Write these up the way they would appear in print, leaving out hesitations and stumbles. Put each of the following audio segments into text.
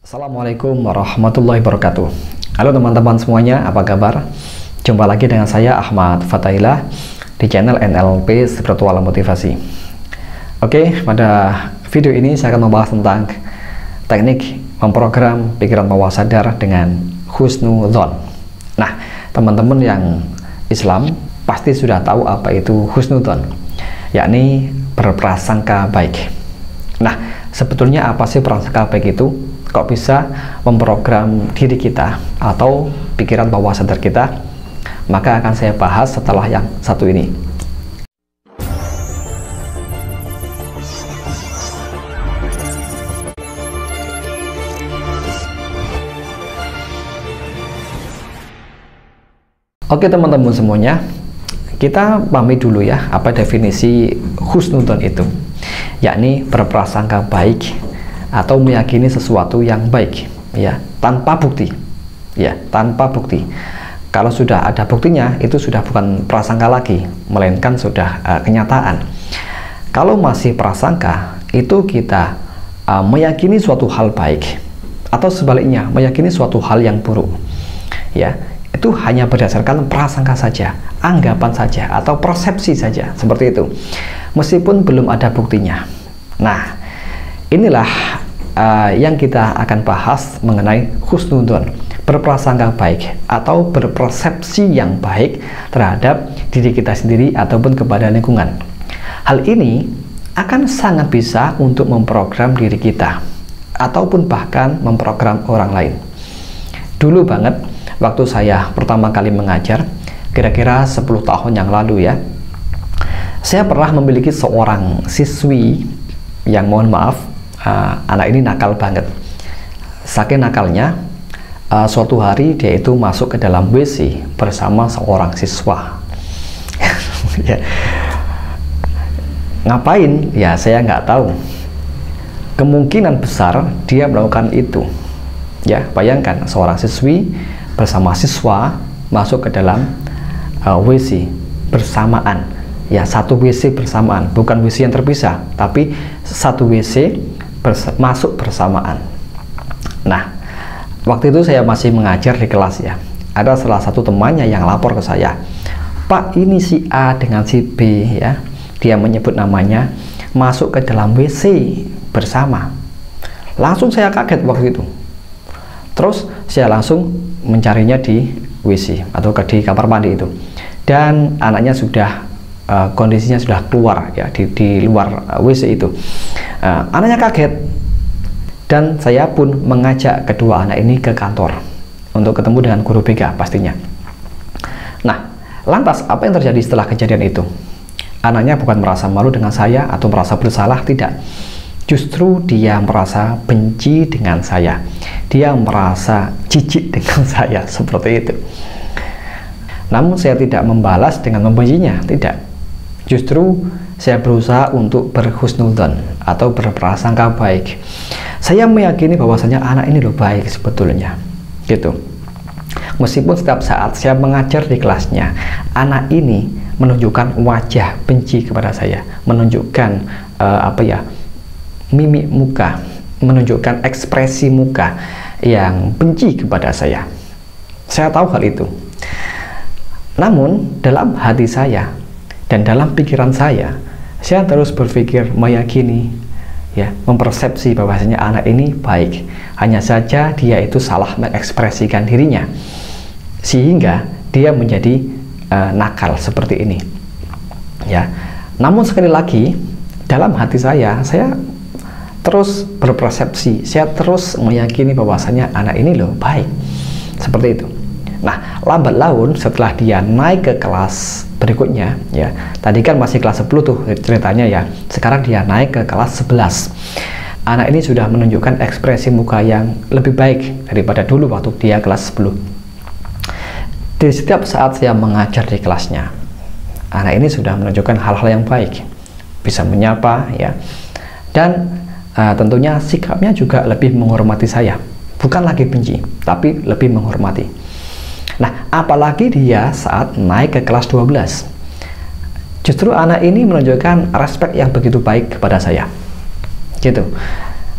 Assalamualaikum warahmatullahi wabarakatuh. Halo teman-teman semuanya, apa kabar? Jumpa lagi dengan saya Ahmad Fatailah di channel NLP Spiritual Motivasi. Oke, pada video ini saya akan membahas tentang teknik memprogram pikiran bawah sadar dengan husnudzon. Nah, teman-teman yang Islam pasti sudah tahu apa itu husnudzon, yakni berprasangka baik. Nah, sebetulnya apa sih prasangka baik itu? Kok bisa memprogram diri kita atau pikiran bawah sadar kita? Maka akan saya bahas setelah yang satu ini. Oke teman-teman semuanya, kita pahami dulu ya apa definisi husnudzon itu, yakni berprasangka baik atau meyakini sesuatu yang baik, ya, tanpa bukti, ya, tanpa bukti. Kalau sudah ada buktinya, itu sudah bukan prasangka lagi, melainkan sudah kenyataan. Kalau masih prasangka, itu kita meyakini suatu hal baik, atau sebaliknya meyakini suatu hal yang buruk, ya. Itu hanya berdasarkan prasangka saja, anggapan saja, atau persepsi saja, seperti itu, meskipun belum ada buktinya. Nah, inilah yang kita akan bahas mengenai husnudzon, berprasangka baik atau berpersepsi yang baik terhadap diri kita sendiri ataupun kepada lingkungan. Hal ini akan sangat bisa untuk memprogram diri kita ataupun bahkan memprogram orang lain. Dulu banget waktu saya pertama kali mengajar, kira-kira 10 tahun yang lalu ya, saya pernah memiliki seorang siswi yang mohon maaf, anak ini nakal banget. Saking nakalnya, suatu hari dia itu masuk ke dalam WC bersama seorang siswa. Ya. Ngapain? Ya saya nggak tahu. Kemungkinan besar dia melakukan itu. Ya, bayangkan seorang siswi bersama siswa masuk ke dalam WC bersamaan. Ya, satu WC bersamaan, bukan WC yang terpisah, tapi satu WC masuk bersamaan. Nah, waktu itu saya masih mengajar di kelas ya. Ada salah satu temannya yang lapor ke saya, "Pak, ini si A dengan si B ya." Dia menyebut namanya, masuk ke dalam WC bersama. Langsung saya kaget waktu itu. Terus saya langsung mencarinya di WC atau di kamar mandi itu. Dan anaknya sudah kondisinya sudah keluar ya di luar WC itu. Anaknya kaget dan saya pun mengajak kedua anak ini ke kantor untuk ketemu dengan guru BK pastinya. Nah, lantas apa yang terjadi setelah kejadian itu? Anaknya bukan merasa malu dengan saya atau merasa bersalah, tidak. Justru dia merasa benci dengan saya. Dia merasa jijik dengan saya, seperti itu. Namun saya tidak membalas dengan membencinya, tidak. Justru saya berusaha untuk berhusnudzon atau berprasangka baik. Saya meyakini bahwasanya anak ini loh baik sebetulnya, gitu. Meskipun setiap saat saya mengajar di kelasnya, anak ini menunjukkan wajah benci kepada saya, menunjukkan mimik muka, menunjukkan ekspresi muka yang benci kepada saya. Saya tahu hal itu. Namun dalam hati saya dan dalam pikiran saya terus berpikir, meyakini, ya, mempersepsi bahwasanya anak ini baik. Hanya saja dia itu salah mengekspresikan dirinya, sehingga dia menjadi nakal seperti ini. Ya, namun sekali lagi dalam hati saya terus berpersepsi, saya terus meyakini bahwasanya anak ini loh baik, seperti itu. Nah, lambat laun setelah dia naik ke kelas berikutnya, ya, tadi kan masih kelas 10 tuh ceritanya ya, sekarang dia naik ke kelas 11. Anak ini sudah menunjukkan ekspresi muka yang lebih baik daripada dulu waktu dia kelas 10. Di setiap saat saya mengajar di kelasnya, anak ini sudah menunjukkan hal-hal yang baik, bisa menyapa ya, dan tentunya sikapnya juga lebih menghormati saya, bukan lagi benci, tapi lebih menghormati. Nah, apalagi dia saat naik ke kelas 12, Justru anak ini menunjukkan respek yang begitu baik kepada saya, gitu.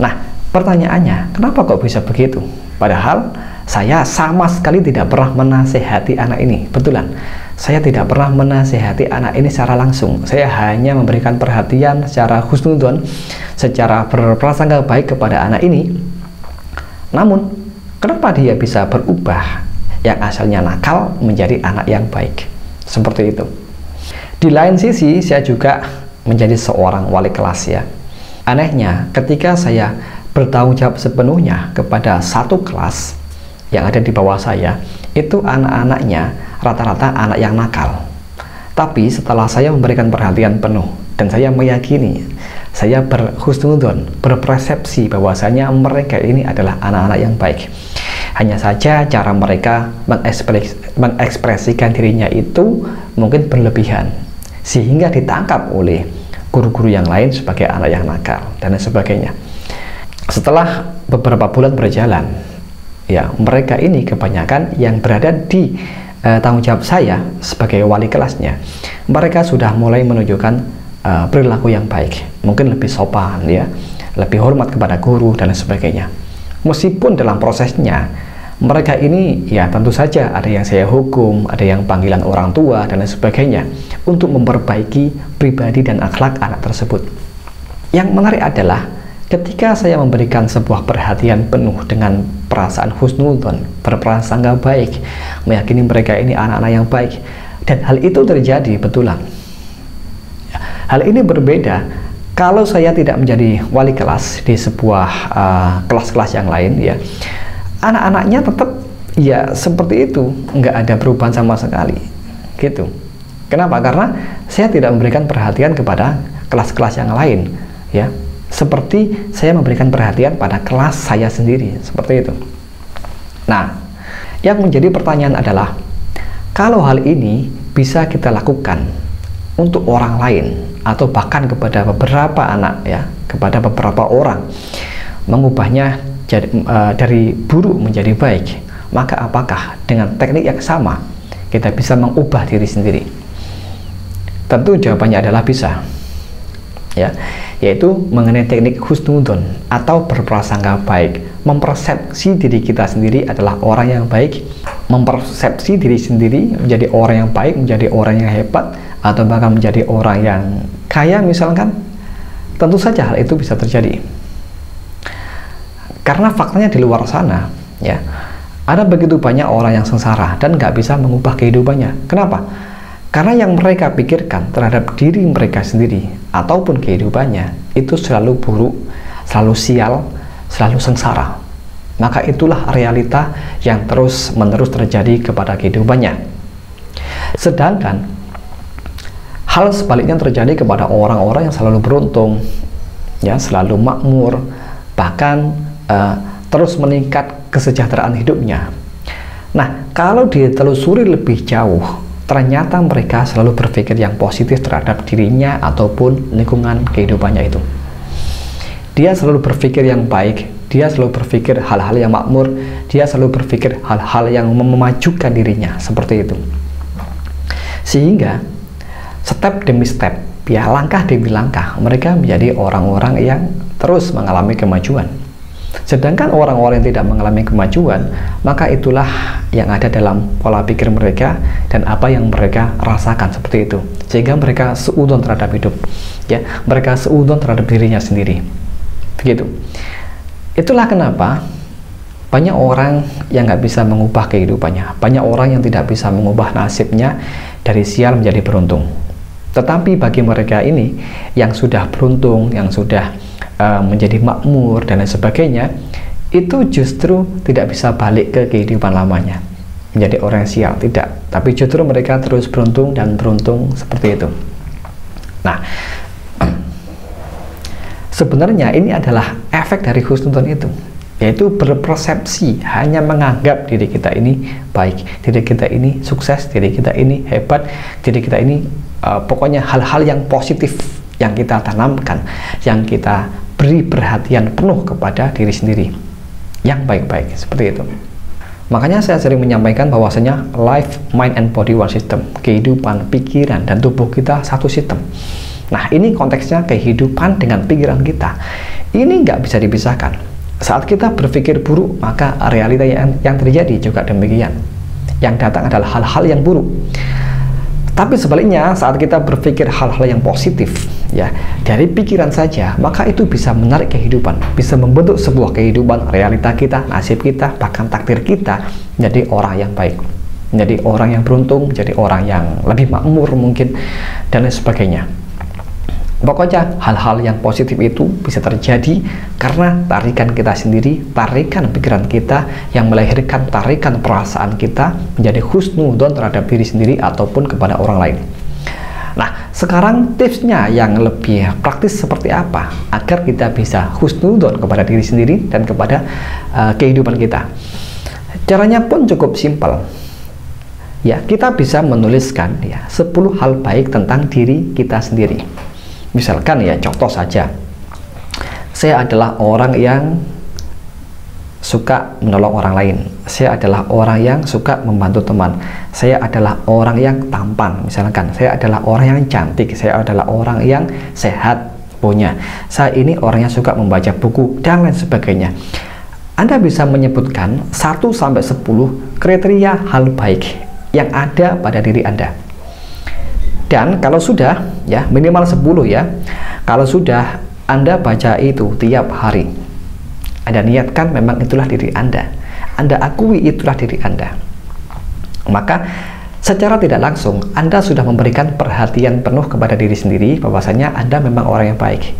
Nah, pertanyaannya, kenapa kok bisa begitu? Padahal saya sama sekali tidak pernah menasehati anak ini. Betulan, saya tidak pernah menasehati anak ini secara langsung. Saya hanya memberikan perhatian secara husnudzon, secara berprasangka baik kepada anak ini. Namun, kenapa dia bisa berubah yang asalnya nakal menjadi anak yang baik? Seperti itu. Di lain sisi, saya juga menjadi seorang wali kelas ya. Anehnya, ketika saya bertanggung jawab sepenuhnya kepada satu kelas yang ada di bawah saya, itu anak-anaknya rata-rata anak yang nakal. Tapi setelah saya memberikan perhatian penuh dan saya meyakini, saya berhusnudzon, berpersepsi bahwasanya mereka ini adalah anak-anak yang baik. Hanya saja cara mereka mengekspresikan dirinya itu mungkin berlebihan, sehingga ditangkap oleh guru-guru yang lain sebagai anak yang nakal dan sebagainya. Setelah beberapa bulan berjalan, ya, mereka ini kebanyakan yang berada di tanggung jawab saya sebagai wali kelasnya, mereka sudah mulai menunjukkan perilaku yang baik, mungkin lebih sopan ya, lebih hormat kepada guru dan sebagainya. Meskipun dalam prosesnya mereka ini ya tentu saja ada yang saya hukum, ada yang panggilan orang tua dan sebagainya untuk memperbaiki pribadi dan akhlak anak tersebut. Yang menarik adalah ketika saya memberikan sebuah perhatian penuh dengan perasaan husnudzon, berprasangka baik, meyakini mereka ini anak-anak yang baik, dan hal itu terjadi betulan. Hal ini berbeda kalau saya tidak menjadi wali kelas di sebuah kelas-kelas yang lain ya. Anak-anaknya tetap ya seperti itu, nggak ada perubahan sama sekali gitu. Kenapa? Karena saya tidak memberikan perhatian kepada kelas-kelas yang lain ya, seperti saya memberikan perhatian pada kelas saya sendiri, seperti itu. Nah, yang menjadi pertanyaan adalah, kalau hal ini bisa kita lakukan untuk orang lain atau bahkan kepada beberapa anak ya, kepada beberapa orang, mengubahnya dari buruk menjadi baik, maka apakah dengan teknik yang sama kita bisa mengubah diri sendiri? Tentu jawabannya adalah bisa ya, yaitu mengenai teknik husnudzon atau berprasangka baik, mempersepsi diri kita sendiri adalah orang yang baik, mempersepsi diri sendiri menjadi orang yang baik, menjadi orang yang hebat, atau bahkan menjadi orang yang kaya misalkan. Tentu saja hal itu bisa terjadi. Karena faktanya di luar sana ya, ada begitu banyak orang yang sengsara dan nggak bisa mengubah kehidupannya. Kenapa? Karena yang mereka pikirkan terhadap diri mereka sendiri ataupun kehidupannya itu selalu buruk, selalu sial, selalu sengsara. Maka itulah realita yang terus-menerus terjadi kepada kehidupannya. Sedangkan hal sebaliknya terjadi kepada orang-orang yang selalu beruntung ya, selalu makmur, bahkan terus meningkat kesejahteraan hidupnya. Nah, kalau ditelusuri lebih jauh, ternyata mereka selalu berpikir yang positif terhadap dirinya ataupun lingkungan kehidupannya itu. Dia selalu berpikir yang baik, dia selalu berpikir hal-hal yang makmur, dia selalu berpikir hal-hal yang memajukan dirinya, seperti itu. Sehingga step demi step, ya langkah demi langkah, mereka menjadi orang-orang yang terus mengalami kemajuan. Sedangkan orang-orang yang tidak mengalami kemajuan, maka itulah yang ada dalam pola pikir mereka dan apa yang mereka rasakan, seperti itu. Sehingga mereka seudon terhadap hidup, ya, mereka seudon terhadap dirinya sendiri. Begitu. Itulah kenapa banyak orang yang nggak bisa mengubah kehidupannya, banyak orang yang tidak bisa mengubah nasibnya dari sial menjadi beruntung. Tetapi bagi mereka ini yang sudah beruntung, yang sudah menjadi makmur dan lain sebagainya, itu justru tidak bisa balik ke kehidupan lamanya menjadi orang yang sial, tidak, tapi justru mereka terus beruntung dan beruntung, seperti itu. Nah, sebenarnya ini adalah efek dari husnudzon itu, yaitu berpersepsi, hanya menganggap diri kita ini baik, diri kita ini sukses, diri kita ini hebat, diri kita ini pokoknya hal-hal yang positif yang kita tanamkan, yang kita beri perhatian penuh kepada diri sendiri yang baik-baik, seperti itu. Makanya saya sering menyampaikan bahwasanya life, mind, and body one system. Kehidupan, pikiran, dan tubuh kita satu sistem. Nah, ini konteksnya kehidupan dengan pikiran kita. Ini nggak bisa dipisahkan. Saat kita berpikir buruk, maka realita yang terjadi juga demikian. Yang datang adalah hal-hal yang buruk. Tapi sebaliknya, saat kita berpikir hal-hal yang positif, ya, dari pikiran saja, maka itu bisa menarik kehidupan, bisa membentuk sebuah kehidupan, realita kita, nasib kita, bahkan takdir kita menjadi orang yang baik, menjadi orang yang beruntung, menjadi orang yang lebih makmur mungkin, dan lain sebagainya. Pokoknya hal-hal yang positif itu bisa terjadi karena tarikan kita sendiri, tarikan pikiran kita yang melahirkan tarikan perasaan kita menjadi husnudon terhadap diri sendiri ataupun kepada orang lain. Nah, sekarang tipsnya yang lebih praktis seperti apa agar kita bisa husnudon kepada diri sendiri dan kepada kehidupan kita. Caranya pun cukup simpel. Ya, kita bisa menuliskan ya 10 hal baik tentang diri kita sendiri. Misalkan ya, contoh saja, saya adalah orang yang suka menolong orang lain, saya adalah orang yang suka membantu teman, saya adalah orang yang tampan, misalkan saya adalah orang yang cantik, saya adalah orang yang sehat punya, saya ini orang yang suka membaca buku, dan lain sebagainya. Anda bisa menyebutkan 1-10 kriteria hal baik yang ada pada diri Anda. Dan kalau sudah, ya minimal 10 ya, kalau sudah Anda baca itu tiap hari, Anda niatkan memang itulah diri Anda akui itulah diri Anda, maka secara tidak langsung Anda sudah memberikan perhatian penuh kepada diri sendiri bahwasanya Anda memang orang yang baik.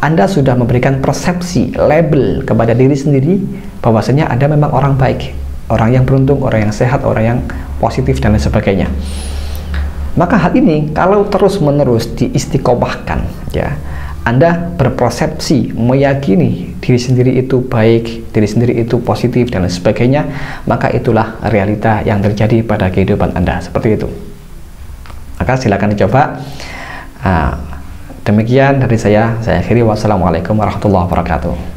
Anda sudah memberikan persepsi, label kepada diri sendiri bahwasanya Anda memang orang baik, orang yang beruntung, orang yang sehat, orang yang positif, dan lain sebagainya. Maka hal ini kalau terus-menerus diistiqomahkan, ya, Anda berpersepsi, meyakini diri sendiri itu baik, diri sendiri itu positif, dan lain sebagainya, maka itulah realita yang terjadi pada kehidupan Anda, seperti itu. Maka silakan dicoba. Demikian dari saya akhiri. Wassalamualaikum warahmatullahi wabarakatuh.